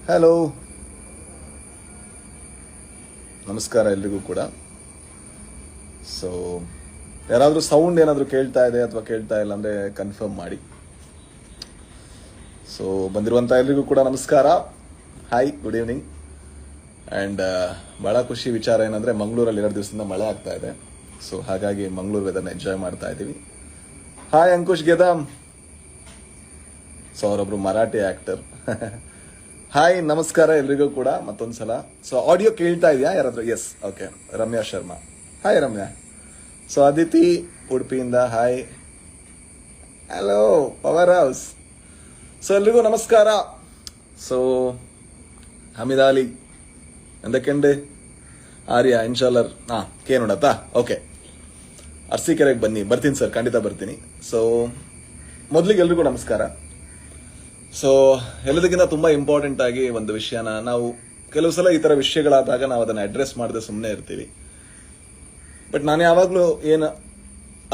Hello, ನಮಸ್ಕಾರ ಎಲ್ರಿಗೂ ಕೂಡ. ಸೊ ಯಾರಾದರೂ ಸೌಂಡ್ ಏನಾದರೂ ಕೇಳ್ತಾ ಇದೆ ಅಥವಾ ಕೇಳ್ತಾ ಇಲ್ಲ ಅಂದರೆ ಕನ್ಫರ್ಮ್ ಮಾಡಿ. ಸೊ ಬಂದಿರುವಂಥ ಎಲ್ರಿಗೂ ಕೂಡ ನಮಸ್ಕಾರ, ಹಾಯ್, ಗುಡ್ ಈವ್ನಿಂಗ್. ಆ್ಯಂಡ್ ಭಾಳ ಖುಷಿ ವಿಚಾರ ಏನಂದರೆ ಮಂಗಳೂರಲ್ಲಿ 2 ದಿವಸದಿಂದ ಮಳೆ ಆಗ್ತಾ ಇದೆ. ಸೊ ಹಾಗಾಗಿ ಮಂಗಳೂರು ವೆದರ್ನ ಎಂಜಾಯ್ ಮಾಡ್ತಾ ಇದ್ದೀವಿ. ಹಾಯ್ ಅಂಕುಶ್ ಗೆದಾಮ್. ಸೊ ಅವರೊಬ್ಬರು ಮರಾಠಿ ಆ್ಯಕ್ಟರ್. ಹಾಯ್, ನಮಸ್ಕಾರ ಎಲ್ರಿಗೂ ಕೂಡ ಮತ್ತೊಂದು ಸಲ. ಸೊ ಆಡಿಯೋ ಕೇಳ್ತಾ ಇದೆಯಾ ಯಾರಾದರೂ? Yes, okay. Ramya Sharma, hi Ramya. So Aditi ಉಡುಪಿಯಿಂದ hi. Hello power house. So ಎಲ್ರಿಗೂ ನಮಸ್ಕಾರ. ಸೊ ಹಮೀದ್ ಅಲಿ ಎಂದಕ್ಕೆಂಡು ಆರ್ಯ ಇನ್ಶಾಲ್ಲರ್ ಕೇ ನೋಡತ್ತಾ? ಓಕೆ, ಅರ್ಸಿಕೆರೆಗೆ ಬನ್ನಿ. ಬರ್ತೀನಿ ಸರ್, ಖಂಡಿತ ಬರ್ತೀನಿ. ಸೊ ಮೊದಲಿಗೆ ಎಲ್ರಿಗೂ ನಮಸ್ಕಾರ. ಸೊ ಎಲ್ಲದಕ್ಕಿಂತ ತುಂಬ ಇಂಪಾರ್ಟೆಂಟ್ ಆಗಿ ಒಂದು ವಿಷಯನ ನಾವು ಕೆಲವು ಸಲ ಈ ಥರ ವಿಷಯಗಳಾದಾಗ ನಾವು ಅದನ್ನು ಅಡ್ರೆಸ್ ಮಾಡದೆ ಸುಮ್ಮನೆ ಇರ್ತೀವಿ. ಬಟ್ ನಾನು ಯಾವಾಗಲೂ ಏನು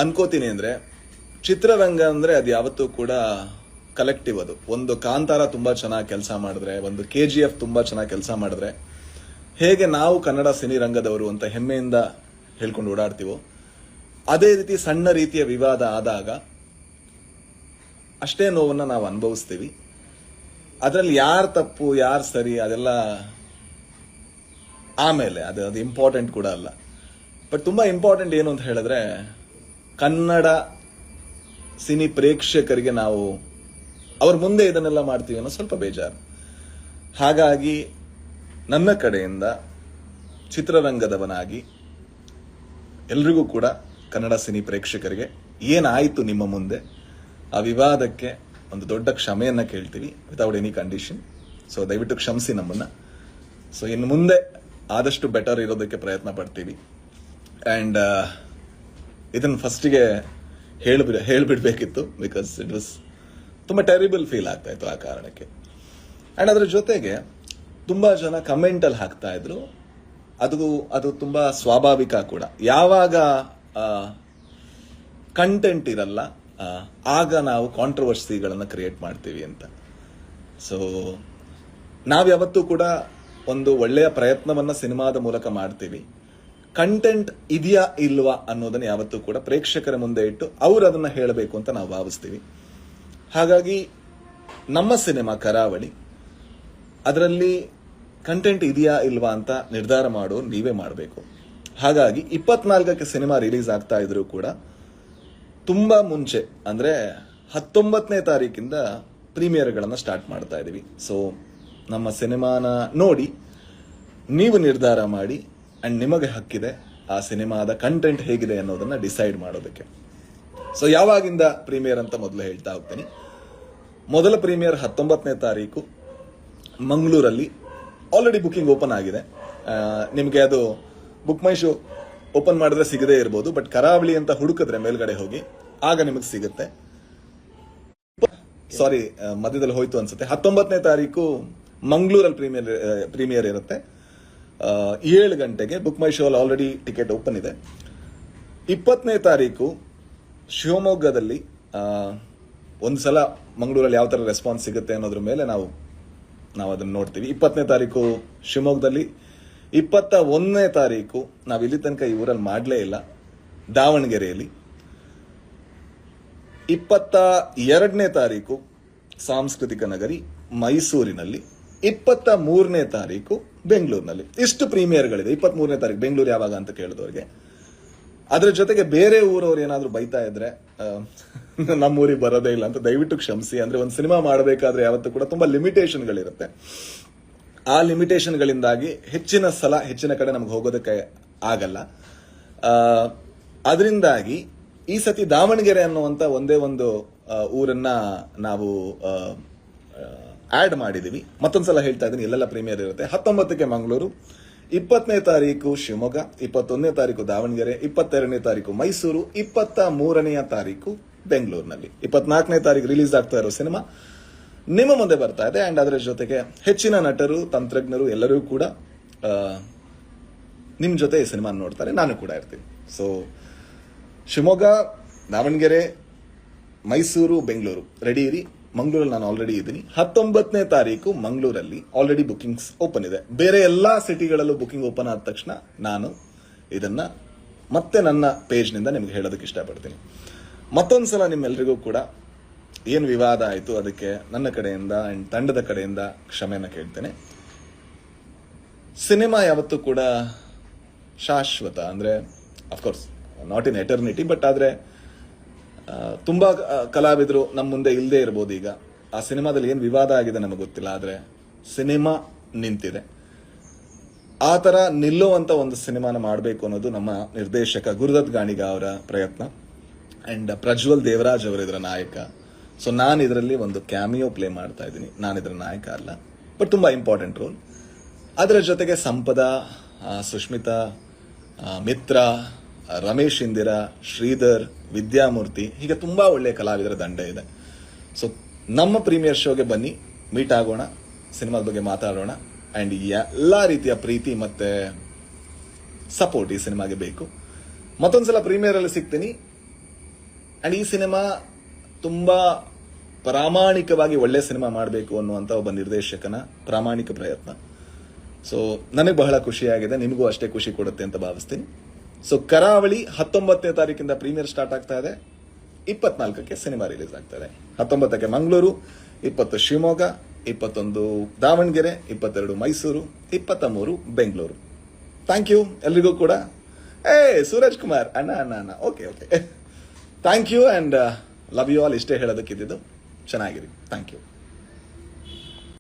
ಅನ್ಕೋತೀನಿ ಅಂದರೆ, ಚಿತ್ರರಂಗ ಅಂದರೆ ಅದು ಯಾವತ್ತೂ ಕೂಡ ಕಲೆಕ್ಟಿವ್. ಅದು ಒಂದು ಕಾಂತಾರ ತುಂಬ ಚೆನ್ನಾಗಿ ಕೆಲಸ ಮಾಡಿದ್ರೆ, ಒಂದು KGF ತುಂಬ ಚೆನ್ನಾಗಿ ಕೆಲಸ ಮಾಡಿದ್ರೆ, ಹೇಗೆ ನಾವು ಕನ್ನಡ ಸಿನಿರಂಗದವರು ಅಂತ ಹೆಮ್ಮೆಯಿಂದ ಹೇಳ್ಕೊಂಡು ಓಡಾಡ್ತೀವೋ, ಅದೇ ರೀತಿ ಸಣ್ಣ ರೀತಿಯ ವಿವಾದ ಆದಾಗ ಅಷ್ಟೇ ನೋವನ್ನು ನಾವು ಅನುಭವಿಸ್ತೀವಿ. ಅದರಲ್ಲಿ ಯಾರು ತಪ್ಪು ಯಾರು ಸರಿ ಅದೆಲ್ಲ ಆಮೇಲೆ, ಅದು ಇಂಪಾರ್ಟೆಂಟ್ ಕೂಡ ಅಲ್ಲ. ಬಟ್ ತುಂಬ ಇಂಪಾರ್ಟೆಂಟ್ ಏನು ಅಂತ ಹೇಳಿದ್ರೆ, ಕನ್ನಡ ಸಿನಿ ಪ್ರೇಕ್ಷಕರಿಗೆ ನಾವು ಅವ್ರ ಮುಂದೆ ಇದನ್ನೆಲ್ಲ ಮಾಡ್ತೀವಿ ಅನ್ನೋ ಸ್ವಲ್ಪ ಬೇಜಾರು. ಹಾಗಾಗಿ ನನ್ನ ಕಡೆಯಿಂದ ಚಿತ್ರರಂಗದವನಾಗಿ ಎಲ್ರಿಗೂ ಕೂಡ ಕನ್ನಡ ಸಿನಿ ಪ್ರೇಕ್ಷಕರಿಗೆ ಏನಾಯಿತು ನಿಮ್ಮ ಮುಂದೆ, ಆ ವಿವಾದಕ್ಕೆ ಒಂದು ದೊಡ್ಡ ಕ್ಷಮೆಯನ್ನು ಕೇಳ್ತೀವಿ, ವಿತೌಟ್ ಎನಿ ಕಂಡೀಷನ್. ಸೊ ದಯವಿಟ್ಟು ಕ್ಷಮಿಸಿ ನಮ್ಮನ್ನು. ಸೊ ಇನ್ನು ಮುಂದೆ ಆದಷ್ಟು ಬೆಟರ್ ಇರೋದಕ್ಕೆ ಪ್ರಯತ್ನ ಪಡ್ತೀವಿ. ಆ್ಯಂಡ್ ಇದನ್ನು ಫಸ್ಟಿಗೆ ಹೇಳಿಬಿಡ್ಬೇಕಿತ್ತು, ಬಿಕಾಸ್ ಇಟ್ ವಾಸ್ ತುಂಬ ಟೆರಿಬಲ್ ಫೀಲ್ ಆಗ್ತಾ ಇತ್ತು ಆ ಕಾರಣಕ್ಕೆ. ಆ್ಯಂಡ್ ಅದರ ಜೊತೆಗೆ ತುಂಬ ಜನ ಕಮೆಂಟಲ್ಲಿ ಹಾಕ್ತಾ ಇದ್ರು. ಅದು ತುಂಬ ಸ್ವಾಭಾವಿಕ ಕೂಡ. ಯಾವಾಗ ಕಂಟೆಂಟ್ ಇರಲ್ಲ ಆಗ ನಾವು ಕಾಂಟ್ರವರ್ಸಿಗಳನ್ನು ಕ್ರಿಯೇಟ್ ಮಾಡ್ತೀವಿ ಅಂತ. ಸೊ ನಾವ್ಯಾವತ್ತೂ ಕೂಡ ಒಂದು ಒಳ್ಳೆಯ ಪ್ರಯತ್ನವನ್ನು ಸಿನಿಮಾದ ಮೂಲಕ ಮಾಡ್ತೀವಿ. ಕಂಟೆಂಟ್ ಇದೆಯಾ ಇಲ್ವಾ ಅನ್ನೋದನ್ನು ಯಾವತ್ತೂ ಕೂಡ ಪ್ರೇಕ್ಷಕರ ಮುಂದೆ ಇಟ್ಟು ಅವರು ಅದನ್ನು ಹೇಳಬೇಕು ಅಂತ ನಾವು ಭಾವಿಸ್ತೀವಿ. ಹಾಗಾಗಿ ನಮ್ಮ ಸಿನಿಮಾ ಕರಾವಳಿ, ಅದರಲ್ಲಿ ಕಂಟೆಂಟ್ ಇದೆಯಾ ಇಲ್ವಾ ಅಂತ ನಿರ್ಧಾರ ಮಾಡೋರು ನೀವೇ ಮಾಡಬೇಕು. ಹಾಗಾಗಿ 24ಕ್ಕೆ ಸಿನಿಮಾ ರಿಲೀಸ್ ಆಗ್ತಾ ಇದ್ರು ಕೂಡ ತುಂಬ ಮುಂಚೆ ಅಂದರೆ 19ನೇ ತಾರೀಕಿಂದ ಪ್ರೀಮಿಯರ್ಗಳನ್ನು ಸ್ಟಾರ್ಟ್ ಮಾಡ್ತಾ ಇದ್ದೀವಿ. ಸೊ ನಮ್ಮ ಸಿನಿಮಾನ ನೋಡಿ ನೀವು ನಿರ್ಧಾರ ಮಾಡಿ, ಆ್ಯಂಡ್ ನಿಮಗೆ ಹಕ್ಕಿದೆ ಆ ಸಿನಿಮಾದ ಕಂಟೆಂಟ್ ಹೇಗಿದೆ ಅನ್ನೋದನ್ನು ಡಿಸೈಡ್ ಮಾಡೋದಕ್ಕೆ. ಸೊ ಯಾವಾಗಿಂದ ಪ್ರೀಮಿಯರ್ ಅಂತ ಮೊದಲು ಹೇಳ್ತಾ ಹೋಗ್ತೀನಿ. ಮೊದಲ ಪ್ರೀಮಿಯರ್ 19ನೇ ತಾರೀಕು ಮಂಗಳೂರಲ್ಲಿ. ಆಲ್ರೆಡಿ ಬುಕ್ಕಿಂಗ್ ಓಪನ್ ಆಗಿದೆ. ನಿಮಗೆ ಅದು ಬುಕ್ ಮೈ ಶೋ ಓಪನ್ ಮಾಡಿದ್ರೆ ಸಿಗದೇ ಇರ್ಬೋದು, ಬಟ್ ಕರಾವಳಿ ಅಂತ ಹುಡುಕಿದ್ರೆ ಮೇಲ್ಗಡೆ ಹೋಗಿ ಆಗ ನಿಮಗೆ ಸಿಗುತ್ತೆ. ಸಾರಿ, ಮಧ್ಯದಲ್ಲಿ ಹೋಯ್ತು ಅನ್ಸುತ್ತೆ. 19ನೇ ತಾರೀಕು ಮಂಗಳೂರಲ್ಲಿ ಪ್ರೀಮಿಯರ್ ಇರುತ್ತೆ 7 ಗಂಟೆಗೆ. ಬುಕ್ ಮೈ ಶೋ ಆಲ್ರೆಡಿ ಟಿಕೆಟ್ ಓಪನ್ ಇದೆ. 20ನೇ ತಾರೀಕು ಶಿವಮೊಗ್ಗದಲ್ಲಿ. ಒಂದು ಸಲ ಮಂಗಳೂರಲ್ಲಿ ಯಾವ ಥರ ರೆಸ್ಪಾನ್ಸ್ ಸಿಗುತ್ತೆ ಅನ್ನೋದ್ರ ಮೇಲೆ ನಾವು ಅದನ್ನು ನೋಡ್ತೀವಿ. 20ನೇ ತಾರೀಕು ಶಿವಮೊಗ್ಗದಲ್ಲಿ. 21ನೇ ತಾರೀಕು ನಾವು ಇಲ್ಲಿ ತನಕ ಈ ಊರಲ್ಲಿ ಮಾಡಲೇ ಇಲ್ಲ, ದಾವಣಗೆರೆಯಲ್ಲಿ. 22ನೇ ತಾರೀಕು ಸಾಂಸ್ಕೃತಿಕ ನಗರಿ ಮೈಸೂರಿನಲ್ಲಿ. 23ನೇ ತಾರೀಕು ಬೆಂಗಳೂರಿನಲ್ಲಿ. ಇಷ್ಟು ಪ್ರೀಮಿಯರ್ಗಳಿದೆ. 23ನೇ ತಾರೀಕು ಬೆಂಗಳೂರು ಯಾವಾಗ ಅಂತ ಕೇಳಿದವ್ರಿಗೆ. ಅದ್ರ ಜೊತೆಗೆ ಬೇರೆ ಊರವ್ರು ಏನಾದರೂ ಬೈತಾ ಇದ್ರೆ ನಮ್ಮೂರಿಗೆ ಬರೋದೇ ಇಲ್ಲ ಅಂತ ದಯವಿಟ್ಟು ಕ್ಷಮಿಸಿ. ಅಂದ್ರೆ ಒಂದು ಸಿನಿಮಾ ಮಾಡಬೇಕಾದ್ರೆ ಯಾವತ್ತೂ ಕೂಡ ತುಂಬಾ ಲಿಮಿಟೇಷನ್ಗಳಿರುತ್ತೆ. ಆ ಲಿಮಿಟೇಷನ್ಗಳಿಂದಾಗಿ ಹೆಚ್ಚಿನ ಕಡೆ ನಮ್ಗೆ ಹೋಗೋದಕ್ಕೆ ಆಗಲ್ಲ. ಅದರಿಂದಾಗಿ ಈ ಸತಿ ದಾವಣಗೆರೆ ಅನ್ನುವಂಥ ಒಂದೇ ಒಂದು ಊರನ್ನ ನಾವು ಆ್ಯಡ್ ಮಾಡಿದ್ದೀವಿ. ಮತ್ತೊಂದ್ಸಲ ಹೇಳ್ತಾ ಇದ್ದೀನಿ, ಎಲ್ಲೆಲ್ಲ ಪ್ರೀಮಿಯರ್ ಇರುತ್ತೆ. 19ಕ್ಕೆ ಮಂಗಳೂರು, 20ನೇ ತಾರೀಕು ಶಿವಮೊಗ್ಗ, 21ನೇ ತಾರೀಕು ದಾವಣಗೆರೆ, 22ನೇ ತಾರೀಕು ಮೈಸೂರು, 23ನೇ ತಾರೀಕು ಬೆಂಗಳೂರಿನಲ್ಲಿ. 24ನೇ ತಾರೀಕು ರಿಲೀಸ್ ಆಗ್ತಾ ಇರೋ ಸಿನಿಮಾ ನಿಮ್ಮ ಮುಂದೆ ಬರ್ತಾ ಇದೆ. ಆ್ಯಂಡ್ ಅದರ ಜೊತೆಗೆ ಹೆಚ್ಚಿನ ನಟರು, ತಂತ್ರಜ್ಞರು ಎಲ್ಲರೂ ಕೂಡ ನಿಮ್ಮ ಜೊತೆ ಈ ಸಿನಿಮಾ ನೋಡ್ತಾರೆ. ನಾನು ಕೂಡ ಇರ್ತೀನಿ. ಸೊ ಶಿವಮೊಗ್ಗ, ದಾವಣಗೆರೆ, ಮೈಸೂರು, ಬೆಂಗಳೂರು ರೆಡಿ ಇರಿ. ಮಂಗಳೂರಲ್ಲಿ ನಾನು ಆಲ್ರೆಡಿ ಇದ್ದೀನಿ. 19ನೇ ತಾರೀಕು ಮಂಗಳೂರಲ್ಲಿ ಆಲ್ರೆಡಿ ಬುಕಿಂಗ್ಸ್ ಓಪನ್ ಇದೆ. ಬೇರೆ ಎಲ್ಲಾ ಸಿಟಿಗಳಲ್ಲೂ ಬುಕಿಂಗ್ ಓಪನ್ ಆದ ತಕ್ಷಣ ನಾನು ಇದನ್ನ ಮತ್ತೆ ನನ್ನ ಪೇಜ್ನಿಂದ ನಿಮ್ಗೆ ಹೇಳೋದಕ್ಕೆ ಇಷ್ಟಪಡ್ತೀನಿ. ಮತ್ತೊಂದ್ಸಲ ನಿಮ್ಮೆಲ್ರಿಗೂ ಕೂಡ ಏನು ವಿವಾದ ಆಯಿತು ಅದಕ್ಕೆ ನನ್ನ ಕಡೆಯಿಂದ ಅಂಡ್ ತಂಡದ ಕಡೆಯಿಂದ ಕ್ಷಮೆನ ಕೇಳ್ತೇನೆ. ಸಿನಿಮಾ ಯಾವತ್ತೂ ಕೂಡ ಶಾಶ್ವತ, ಅಂದ್ರೆ of course not in eternity, but ಆದ್ರೆ ತುಂಬಾ ಕಲಾವಿದರು ನಮ್ಮ ಮುಂದೆ ಇಲ್ಲದೆ ಇರ್ಬೋದು. ಈಗ ಆ ಸಿನಿಮಾದಲ್ಲಿ ಏನು ವಿವಾದ ಆಗಿದೆ ನಮಗೆ ಗೊತ್ತಿಲ್ಲ, ಆದ್ರೆ ಸಿನಿಮಾ ನಿಂತಿದೆ. ಆ ತರ ನಿಲ್ಲುವಂತ ಒಂದು ಸಿನಿಮಾನ ಮಾಡಬೇಕು ಅನ್ನೋದು ನಮ್ಮ ನಿರ್ದೇಶಕ ಗುರುದತ್ ಗಾಣಿಗ ಅವರ ಪ್ರಯತ್ನ ಅಂಡ್ ಪ್ರಜ್ವಲ್ ದೇವರಾಜ್ ಅವರು ಇದರ ನಾಯಕ. ಸೊ ನಾನು ಇದರಲ್ಲಿ ಒಂದು ಕ್ಯಾಮಿಯೋ ಪ್ಲೇ ಮಾಡ್ತಾ ಇದ್ದೀನಿ. ನಾನು ಇದರ ನಾಯಕ ಅಲ್ಲ, ಬಟ್ ತುಂಬಾ ಇಂಪಾರ್ಟೆಂಟ್ ರೋಲ್. ಅದರ ಜೊತೆಗೆ ಸಂಪದ, ಸುಷ್ಮಿತಾ, ಮಿತ್ರ, ರಮೇಶ್ ಇಂದಿರಾ, ಶ್ರೀಧರ್, ವಿದ್ಯಾಮೂರ್ತಿ, ಹೀಗೆ ತುಂಬಾ ಒಳ್ಳೆಯ ಕಲಾವಿದರ ದಂಡ ಇದೆ. ಸೊ ನಮ್ಮ ಪ್ರೀಮಿಯರ್ ಶೋಗೆ ಬನ್ನಿ, ಮೀಟ್ ಆಗೋಣ, ಸಿನಿಮಾದ ಬಗ್ಗೆ ಮಾತಾಡೋಣ ಅಂಡ್ ಎಲ್ಲಾ ರೀತಿಯ ಪ್ರೀತಿ ಮತ್ತೆ ಸಪೋರ್ಟ್ ಈ ಸಿನಿಮಾಗೆ ಬೇಕು. ಮತ್ತೊಂದ್ಸಲ ಪ್ರೀಮಿಯರ್ ಅಲ್ಲಿ ಸಿಗ್ತೀನಿ. ಅಂಡ್ ಈ ಸಿನಿಮಾ ತುಂಬಾ ಪ್ರಾಮಾಣಿಕವಾಗಿ ಒಳ್ಳೆ ಸಿನಿಮಾ ಮಾಡಬೇಕು ಅನ್ನುವಂತ ಒಬ್ಬ ನಿರ್ದೇಶಕನ ಪ್ರಾಮಾಣಿಕ ಪ್ರಯತ್ನ. ಸೊ ನನಗೆ ಬಹಳ ಖುಷಿಯಾಗಿದೆ, ನಿಮಗೂ ಅಷ್ಟೇ ಖುಷಿ ಕೊಡುತ್ತೆ ಅಂತ ಭಾವಿಸ್ತೀನಿ. ಸೊ ಕರಾವಳಿ 19ನೇ ತಾರೀಕಿಂದ ಪ್ರೀಮಿಯರ್ ಸ್ಟಾರ್ಟ್ ಆಗ್ತಾ ಇದೆ, 24ಕ್ಕೆ ಸಿನಿಮಾ ರಿಲೀಸ್ ಆಗ್ತಾ ಇದೆ. 19ಕ್ಕೆ ಮಂಗಳೂರು, 20 ಶಿವಮೊಗ್ಗ, 21 ದಾವಣಗೆರೆ, 22 ಮೈಸೂರು, 23 ಬೆಂಗಳೂರು. ಥ್ಯಾಂಕ್ ಯು ಎಲ್ರಿಗೂ ಕೂಡ. ಸೂರಜ್ ಕುಮಾರ್ ಅಣ್ಣ okay thank you and love you all. ಇಷ್ಟೇ ಹೇಳೋದಕ್ಕಿದ್ದು. ಚೆನ್ನಾಗಿರಿ. Thank you.